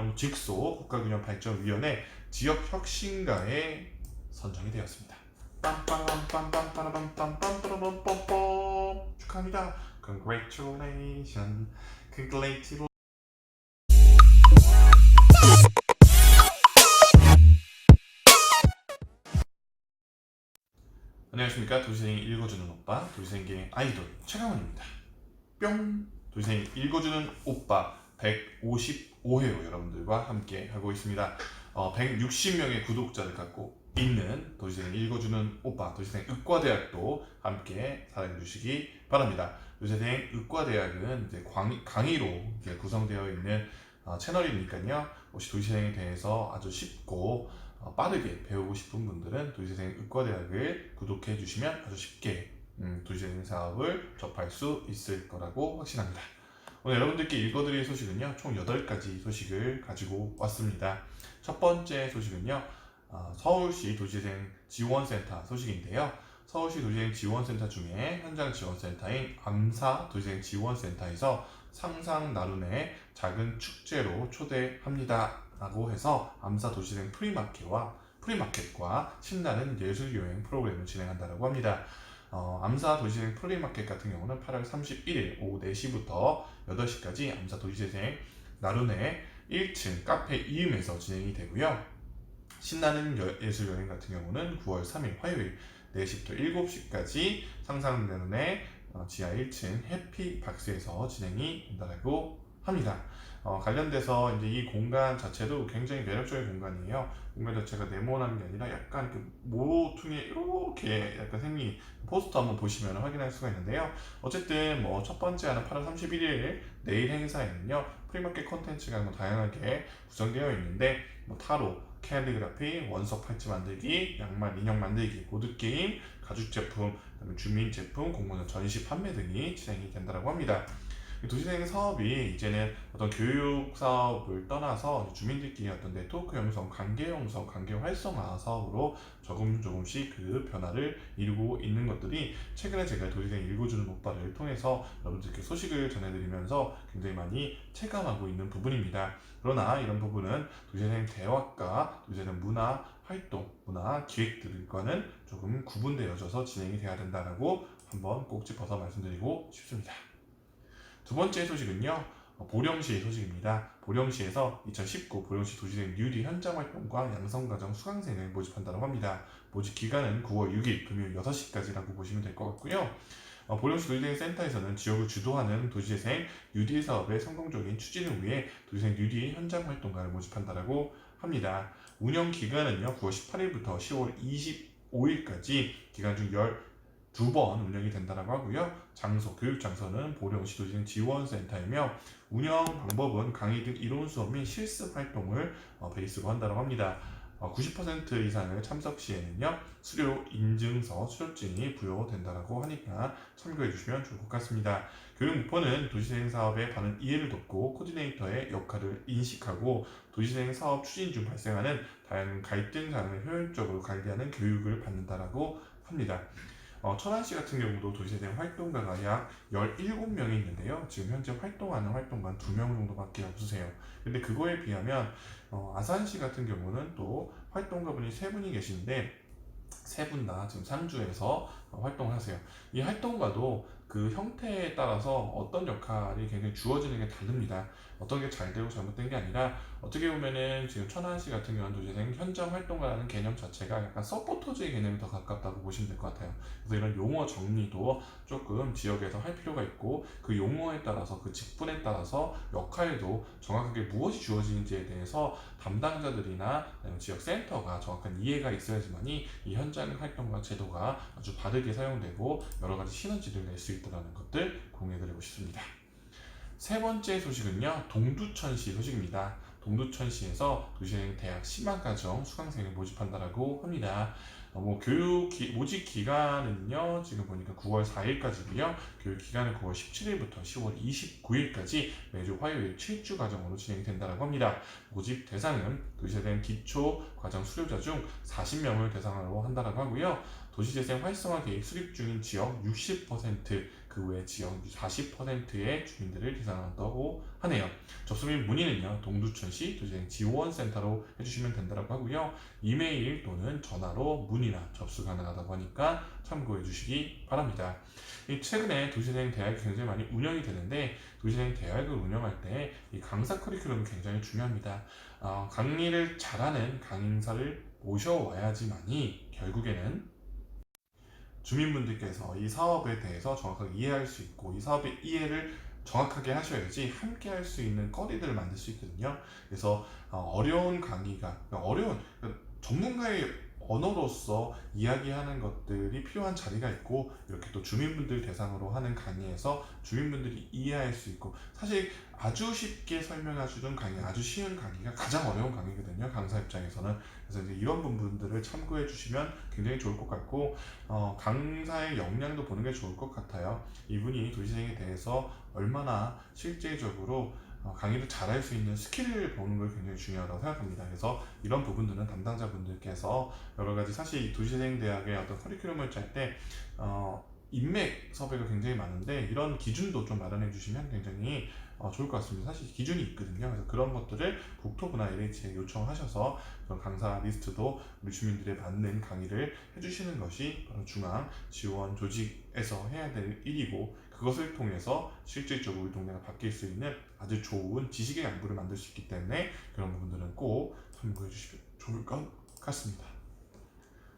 대통령 직속 국가균형발전위원회 지역혁신가에 선정이 되었습니다. 빰빰빰빰빰빰빰빰빰빰빰빰 축하합니다. Congratulations. Congratulations. 안녕하십니까. 도시생 읽어주는 오빠, 도시생계 아이돌 최강원입니다. 뿅! 도시생 읽어주는 오빠 155회 여러분들과 함께 하고 있습니다. 160명의 구독자를 갖고 있는 도시생 읽어주는 오빠, 도시생 의과대학도 함께 사랑해주시기 바랍니다. 도시생 의과대학은 이제 강의로 구성되어 있는 채널이니까요. 혹시 도시생에 대해서 아주 쉽고 빠르게 배우고 싶은 분들은 도시생 의과대학을 구독해 주시면 아주 쉽게 도시생 사업을 접할 수 있을 거라고 확신합니다. 오늘 여러분들께 읽어드릴 소식은요, 총 8가지 소식을 가지고 왔습니다. 첫 번째 소식은요, 서울시 도시생 지원센터 소식인데요. 서울시 도시생 지원센터 중에 현장 지원센터인 암사 도시생 지원센터에서 상상 나눔의 작은 축제로 초대합니다 라고 해서 암사 도시생 프리마켓과 신나는 예술여행 프로그램을 진행한다고 합니다. 암사 도시생 프리마켓 같은 경우는 8월 31일 오후 4시부터 8시까지 암사 도시생 나눔의 1층 카페 이음에서 진행이 되고요. 신나는 예술여행 같은 경우는 9월 3일 화요일 4시부터 7시까지 상상나눔의 지하 1층 해피박스에서 진행이 된다고 합니다. 관련돼서 이제 이 공간 자체도 굉장히 매력적인 공간이에요. 공간 자체가 네모난 게 아니라 약간 그 모퉁이 이렇게 약간 생긴 포스터 한번 보시면 확인할 수가 있는데요. 어쨌든 뭐 첫 번째 하는 8월 31일 내일 행사에는요, 프리마켓 콘텐츠가 다양하게 구성되어 있는데 타로, 캘리그라피, 원석 팔찌 만들기, 양말, 인형 만들기, 보드게임, 가죽 제품, 주민 제품, 공무원 전시 판매 등이 진행이 된다고 합니다. 도시생 사업이 이제는 어떤 교육 사업을 떠나서 주민들끼리 어떤 네트워크 형성, 관계 형성, 관계 활성화 사업으로 조금씩 그 변화를 이루고 있는 것들이 최근에 제가 도시생 읽어주는 오빠를 통해서 여러분들께 소식을 전해드리면서 굉장히 많이 체감하고 있는 부분입니다. 그러나 이런 부분은 도시생 대학과 도시생 문화 활동, 문화 기획들과는 조금 구분되어져서 진행이 돼야 된다라고 한번 꼭 짚어서 말씀드리고 싶습니다. 두 번째 소식은요, 보령시 소식입니다. 보령시에서 2019 보령시 도시생 뉴리 현장 활동과 양성과정 수강생을 모집한다고 합니다. 모집 기간은 9월 6일 금요일 6시까지라고 보시면 될 것 같고요. 보령시 도시생 센터에서는 지역을 주도하는 도시재생 뉴딜 사업의 성공적인 추진을 위해 도시생 뉴딜 현장 활동가를 모집한다고 합니다. 운영 기간은요, 9월 18일부터 10월 25일까지 기간 중 12번 운영이 된다고 하고요. 교육 장소는 보령시 도시생 지원센터이며 운영 방법은 강의 등 이론 수업 및 실습 활동을 베이스로 한다고 합니다. 90% 이상을 참석 시에는요, 수료 인증서, 수료증이 부여된다고 하니까 참고해 주시면 좋을 것 같습니다. 교육 목표는 도시재생 사업에 바른 이해를 돕고 코디네이터의 역할을 인식하고 도시재생 사업 추진 중 발생하는 다양한 갈등 사항을 효율적으로 관리하는 교육을 받는다고 합니다. 천안시 같은 경우도 도시재생 활동가가 약 17명이 있는데요. 지금 현재 활동하는 활동가는 2명 정도밖에 없으세요. 근데 그거에 비하면 아산시 같은 경우는 또 활동가분이 3분이 계신데 3분 다 지금 상주에서 활동하세요. 이 활동가도 그 형태에 따라서 어떤 역할이 굉장히 주어지는 게 다릅니다. 어떤 게 잘 되고 잘못된 게 아니라 어떻게 보면은 지금 천안시 같은 경우는 도시생 현장 활동가라는 개념 자체가 약간 서포터즈의 개념이 더 가깝다고 보시면 될 것 같아요. 그래서 이런 용어 정리도 조금 지역에서 할 필요가 있고 그 용어에 따라서 그 직분에 따라서 역할도 정확하게 무엇이 주어지는지에 대해서 담당자들이나 지역 센터가 정확한 이해가 있어야지만이 이 현장 활동과 제도가 아주 바르게 사용되고 여러 가지 시너지를 낼 수 있다는 것들 공유해드리고 싶습니다. 세 번째 소식은요, 동두천시 소식입니다. 동두천시에서 도시생 대학 심화과정 수강생을 모집한다고 합니다. 모집 기간은요, 지금 보니까 9월 4일까지고요. 교육 기간은 9월 17일부터 10월 29일까지 매주 화요일 7주 과정으로 진행이 된다고 합니다. 모집 대상은 도시재생 기초 과정 수료자 중 40명을 대상으로 한다고 하고요. 도시재생 활성화 계획 수립 중인 지역 60% 그 외 지역 40%의 주민들을 대상한다고 하네요. 접수 및 문의는요, 동두천시 도시재생 지원센터로 해주시면 된다고 하고요. 이메일 또는 전화로 문의나 접수 가능하다고 하니까 참고해 주시기 바랍니다. 최근에 도시재생 대학이 굉장히 많이 운영이 되는데, 도시재생 대학을 운영할 때 이 강사 커리큘럼이 굉장히 중요합니다. 강의를 잘하는 강사를 모셔와야지만이 결국에는 주민분들께서 이 사업에 대해서 정확하게 이해할 수 있고, 이 사업의 이해를 정확하게 하셔야지 함께 할 수 있는 거리들을 만들 수 있거든요. 그래서 어려운 강의가, 전문가의 언어로서 이야기하는 것들이 필요한 자리가 있고, 이렇게 또 주민분들 대상으로 하는 강의에서 주민분들이 이해할 수 있고, 사실 아주 쉽게 설명해주는 강의, 아주 쉬운 강의가 가장 어려운 강의거든요, 강사 입장에서는. 그래서 이제 이런 부분들을 참고해 주시면 굉장히 좋을 것 같고, 강사의 역량도 보는 게 좋을 것 같아요. 이분이 도시재생에 대해서 얼마나 실제적으로 강의를 잘할 수 있는 스킬을 보는 걸 굉장히 중요하다고 생각합니다. 그래서 이런 부분들은 담당자분들께서 여러 가지, 사실 이 도시재생 대학의 어떤 커리큘럼을 짤 때 인맥 섭외가 굉장히 많은데, 이런 기준도 좀 마련해 주시면 굉장히 좋을 것 같습니다. 사실 기준이 있거든요. 그래서 그런 것들을 국토부나 LH에 요청하셔서 그런 강사 리스트도 우리 주민들에 맞는 강의를 해주시는 것이 바로 중앙 지원 조직에서 해야 될 일이고, 그것을 통해서 실질적으로 우리 동네가 바뀔 수 있는 아주 좋은 지식의 양부를 만들 수 있기 때문에 그런 부분들은 꼭 참고해 주시면 좋을 것 같습니다.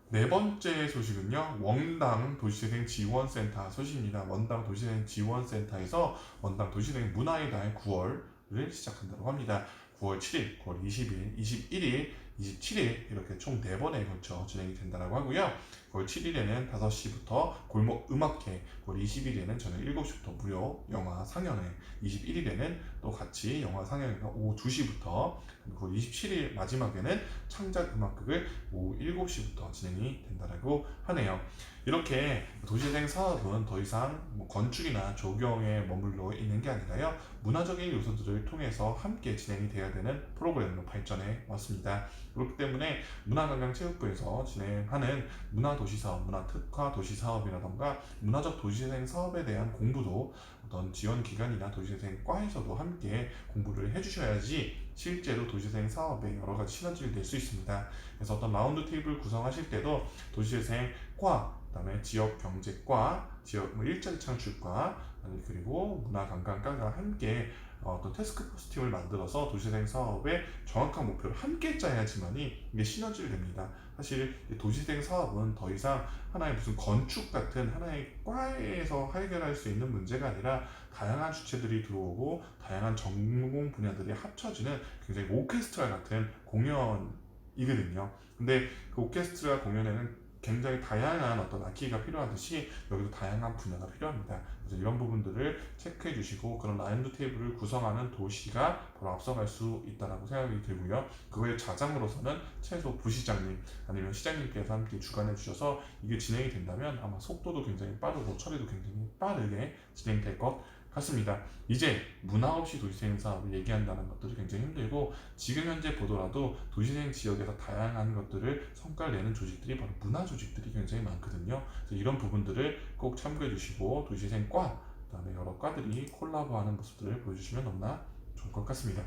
네 번째 소식은요, 원당 도시재생 지원센터 소식입니다. 원당 도시재생 지원센터에서 원당 도시재생 문화의 달 9월을 시작한다고 합니다. 9월 7일, 9월 20일, 21일, 27일 이렇게 총 4번에 걸쳐 진행이 된다고 하고요. 9월 7일에는 5시부터 골목 음악회, 9월 20일에는 저녁 7시부터 무료 영화 상영회, 21일에는 또 같이 영화 상영회가 오후 2시부터, 그리고 27일 마지막에는 창작 음악극을 오후 7시부터 진행이 된다고 하네요. 이렇게 도시재생 사업은 더 이상 건축이나 조경에 머물러 있는 게 아니라요, 문화적인 요소들을 통해서 함께 진행이 돼야 되는 프로그램으로 발전해 왔습니다. 그렇기 때문에 문화관광체육부에서 진행하는 문화도시사업, 문화특화도시사업이라던가 문화적 도시재생 사업에 대한 공부도 어떤 지원기관이나 도시재생과에서도 함께 공부를 해주셔야지 실제로 도시재생 사업에 여러 가지 시너지를 낼 수 있습니다. 그래서 어떤 라운드 테이블 구성하실 때도 도시재생과, 그다음에 지역경제과, 지역 일자리 창출과, 그리고 문화관광과가 함께 어떤 태스크포스 팀을 만들어서 도시재생 사업의 정확한 목표를 함께 짜야지만이 이게 시너지를 냅니다. 사실 도시재생 사업은 더 이상 하나의 무슨 건축 같은 하나의 과에서 해결할 수 있는 문제가 아니라 다양한 주체들이 들어오고 다양한 전공 분야들이 합쳐지는 굉장히 오케스트라 같은 공연이거든요. 근데 그 오케스트라 공연에는 굉장히 다양한 어떤 악기가 필요하듯이 여기도 다양한 분야가 필요합니다. 그래서 이런 부분들을 체크해 주시고, 그런 라운드 테이블을 구성하는 도시가 바로 앞서갈 수 있다고 생각이 들고요. 그거의 자장으로서는 최소 부시장님 아니면 시장님께서 함께 주관해 주셔서 이게 진행이 된다면 아마 속도도 굉장히 빠르고 처리도 굉장히 빠르게 진행될 것 같습니다. 이제 문화 없이 도시재생 사업을 얘기한다는 것들이 굉장히 힘들고, 지금 현재 보더라도 도시재생 지역에서 다양한 것들을 성과를 내는 조직들이 바로 문화 조직들이 굉장히 많거든요. 그래서 이런 부분들을 꼭 참고해 주시고, 도시재생과 그다음에 여러 과들이 콜라보하는 모습들을 보여주시면 너무나 좋을 것 같습니다.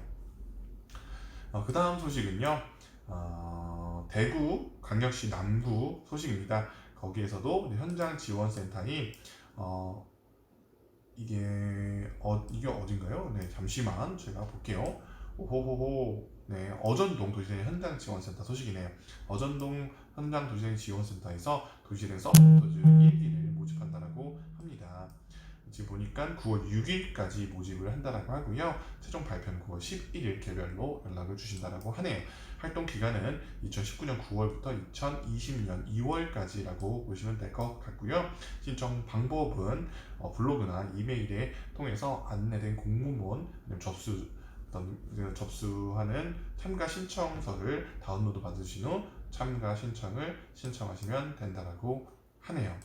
그 다음 소식은요, 대구 광역시 남구 소식입니다. 거기에서도 현장 지원센터인 이게 어딘가요? 네, 잠시만 제가 볼게요. 오호호호. 네, 어전동 도시재생 현장 지원센터 소식이네요. 어전동 현장 도시재생 지원센터에서 도시재생 서포터즈 1기를 모집한다고 합니다. 지금 보니까 9월 6일까지 모집을 한다고 하고요. 최종 발표는 9월 11일 개별로 연락을 주신다고 하네요. 활동 기간은 2019년 9월부터 2020년 2월까지라고 보시면 될 것 같고요. 신청 방법은 블로그나 이메일에 통해서 안내된 공문문, 접수하는 참가 신청서를 다운로드 받으신 후 참가 신청을 신청하시면 된다고 하네요.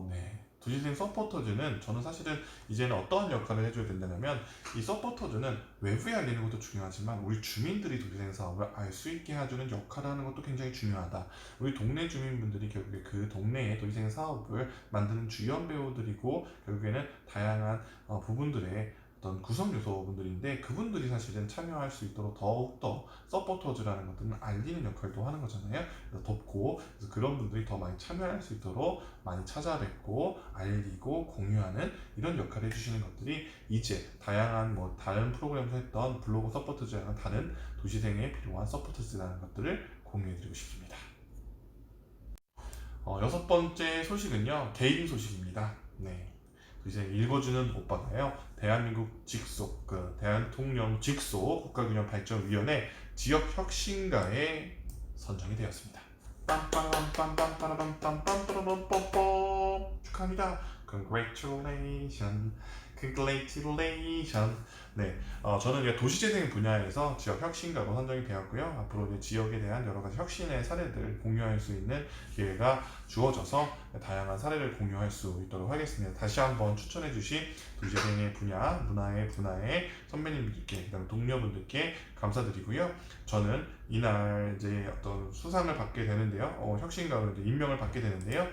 네. 도시재생 서포터즈는 저는 사실은 이제는 어떠한 역할을 해줘야 된다면 이 서포터즈는 외부에 알리는 것도 중요하지만 우리 주민들이 도시재생 사업을 알 수 있게 해주는 역할을 하는 것도 굉장히 중요하다. 우리 동네 주민분들이 결국에 그 동네의 도시재생 사업을 만드는 주연 배우들이고 결국에는 다양한 부분들의 어떤 구성 요소분들인데 그분들이 사실은 참여할 수 있도록 더욱더 서포터즈라는 것들은 알리는 역할도 하는 거잖아요. 그래서 돕고 그래서 그런 분들이 더 많이 참여할 수 있도록 많이 찾아뵙고 알리고 공유하는 이런 역할을 해주시는 것들이 이제 다양한 뭐 다른 프로그램에서 했던 블로그 서포터즈랑 다른 도시생에 필요한 서포터즈라는 것들을 공유해드리고 싶습니다. 여섯 번째 소식은요, 개인 소식입니다. 네. 이제 읽어주는 오빠가요, 대한민국 직속, 대한통령 직속 국가균형발전위원회 지역혁신가에 선정이 되었습니다. 빰빰빰빰빰빰빰빰빰빰빰빰 축하합니다. Congratulations, congratulations. 네, 저는 이제 도시재생 분야에서 지역 혁신가로 선정이 되었고요. 앞으로 이제 지역에 대한 여러 가지 혁신의 사례들 공유할 수 있는 기회가 주어져서 다양한 사례를 공유할 수 있도록 하겠습니다. 다시 한번 추천해주신 도시재생의 분야, 문화의 분야의 선배님들께, 그다음 동료분들께 감사드리고요. 저는 이날 이제 어떤 수상을 받게 되는데요. 혁신가로 이제 임명을 받게 되는데요.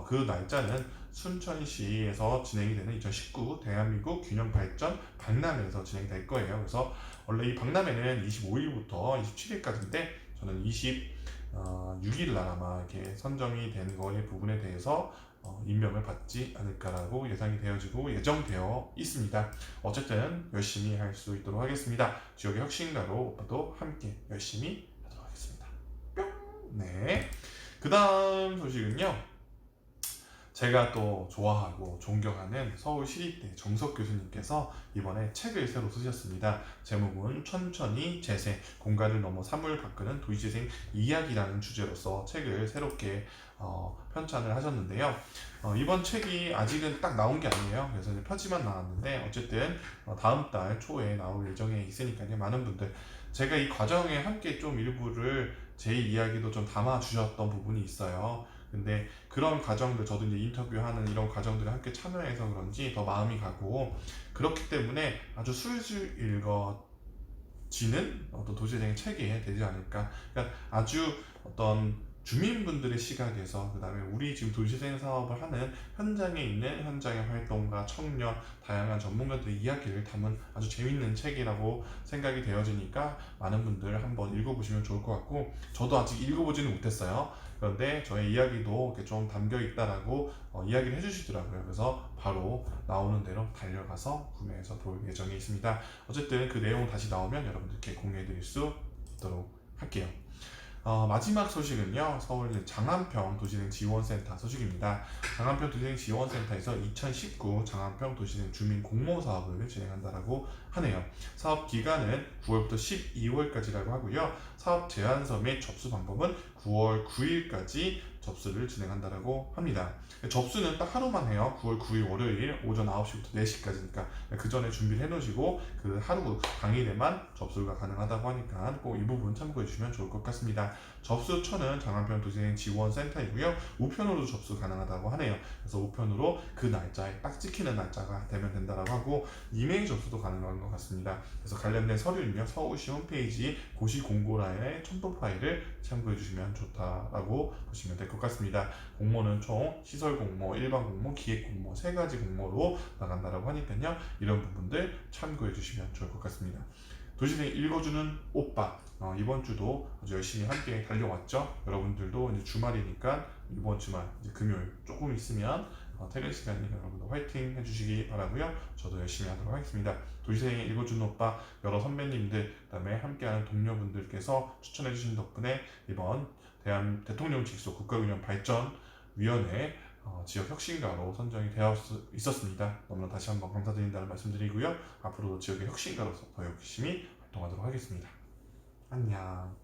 그 날짜는 순천시에서 진행이 되는 2019 대한민국 균형발전 박람회에서 진행될 거예요. 그래서 원래 이 박람회는 25일부터 27일까지인데 저는 26일 날 아마 이렇게 선정이 된 거의 부분에 대해서 임명을 받지 않을까라고 예상이 되어지고 예정되어 있습니다. 어쨌든 열심히 할 수 있도록 하겠습니다. 지역의 혁신가로 오빠도 함께 열심히 하도록 하겠습니다. 뿅! 네. 그 다음 소식은요. 제가 또 좋아하고 존경하는 서울시립대 정석 교수님께서 이번에 책을 새로 쓰셨습니다. 제목은 천천히 재생, 공간을 넘어 삶을 바꾸는 도시재생 이야기라는 주제로서 책을 새롭게 편찬을 하셨는데요. 이번 책이 아직은 딱 나온 게 아니에요. 그래서 이제 표지만 나왔는데 어쨌든 다음 달 초에 나올 예정에 있으니까요. 많은 분들 제가 이 과정에 함께 좀 일부를 제 이야기도 좀 담아 주셨던 부분이 있어요. 근데 그런 과정들 저도 이제 인터뷰하는 이런 과정들을 함께 참여해서 그런지 더 마음이 가고 그렇기 때문에 아주 술술 읽어지는 어떤 도시재생 책이 되지 않을까. 그러니까 아주 어떤 주민분들의 시각에서 그 다음에 우리 지금 도시재생 사업을 하는 현장에 있는 현장의 활동가, 청년, 다양한 전문가들의 이야기를 담은 아주 재밌는 책이라고 생각이 되어지니까 많은 분들 한번 읽어보시면 좋을 것 같고 저도 아직 읽어보지는 못했어요. 그런데 저의 이야기도 이렇게 좀 담겨 있다라고 이야기를 해주시더라고요. 그래서 바로 나오는 대로 달려가서 구매해서 볼 예정이 있습니다. 어쨌든 그 내용 다시 나오면 여러분들께 공유해드릴 수 있도록 할게요. 마지막 소식은요, 서울 장안평 도시재생 지원센터 소식입니다. 장안평 도시재생 지원센터에서 2019 장안평 도시재생 주민 공모 사업을 진행한다라고 하네요. 사업 기간은 9월부터 12월까지라고 하고요. 사업 제안서 및 접수 방법은 9월 9일까지 접수를 진행한다라고 합니다. 접수는 딱 하루만 해요. 9월 9일 월요일 오전 9시부터 4시까지니까 그 전에 준비를 해놓으시고 그 하루 당일에만 접수가 가능하다고 하니까 꼭 이 부분 참고해 주시면 좋을 것 같습니다. 접수처는 장안평 도시재생 지원센터이고요. 우편으로도 접수 가능하다고 하네요. 그래서 우편으로 그 날짜에 딱 찍히는 날짜가 되면 된다라고 하고 이메일 접수도 가능한 것 같습니다. 그래서 관련된 서류는요, 서울시 홈페이지 고시 공고란의 첨부 파일을 참고해 주시면 좋다라고 보시면 될 것 같습니다. 공모는 총 시설 공모, 일반 공모, 기획 공모 세 가지 공모로 나간다라고 하니까요. 이런 부분들 참고해 주시면 좋을 것 같습니다. 도시재생 읽어주는 오빠, 이번 주도 아주 열심히 함께 달려왔죠. 여러분들도 이제 주말이니까 이번 주말 이제 금요일 조금 있으면 퇴근 시간이니까 여러분들 화이팅 해주시기 바라고요. 저도 열심히 하도록 하겠습니다. 도시재생 읽어주는 오빠 여러 선배님들 그다음에 함께하는 동료분들께서 추천해주신 덕분에 이번 대통령 직속 국가균형발전위원회 지역 혁신가로 선정이 되어 있었습니다. 너무나 다시 한번 감사드린다는 말씀드리고요. 앞으로도 지역의 혁신가로서 더 열심히 활동하도록 하겠습니다. 안녕.